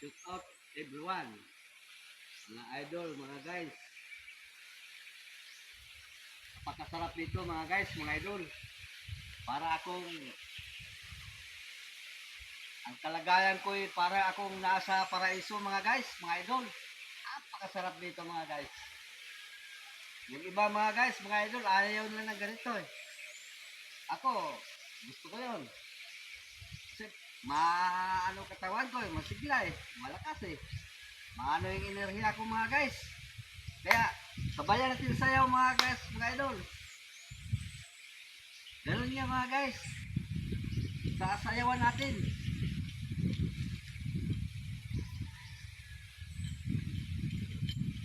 Shoot out everyone. Mga idol, mga guys. Napakasarap nito mga guys, mga idol. Para akong ang kalagayan ko para akong nasa paraiso mga guys, mga idol. Napakasarap nito mga guys. Yung iba mga guys, mga idol, ayaw nila ng ganito eh. Ako, gusto ko yun. Kasi maano katawan ko eh, masigla eh, malakas eh. Maano yung enerhiya ko mga guys. Kaya, sabayan natin sayaw mga guys, mga idol. Ganun nga mga guys. Sasayawan natin.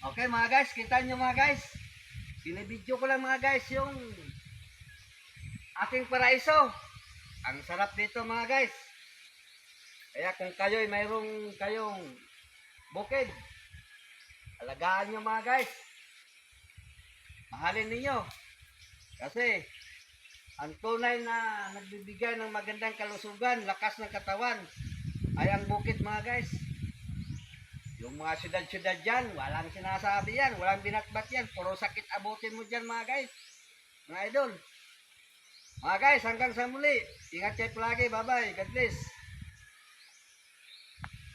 Okay mga guys, kita nyo mga guys. Binibidyo ko lang mga guys yung aking paraiso. Ang sarap dito mga guys. Kaya kung kayo'y mayroong kayong bukid, alagaan nyo mga guys. Mahalin ninyo. Kasi ang tunay na nagbibigay ng magandang kalusugan, lakas ng katawan, ay ang bukid mga guys. Yung mga syudad-syudad dyan, walang sinasabi yan, walang binatbat yan, puro sakit abutin mo dyan mga guys. Mga idol. Mga guys, hanggang sa muli. Ingat kayo palagi. Bye-bye. God bless.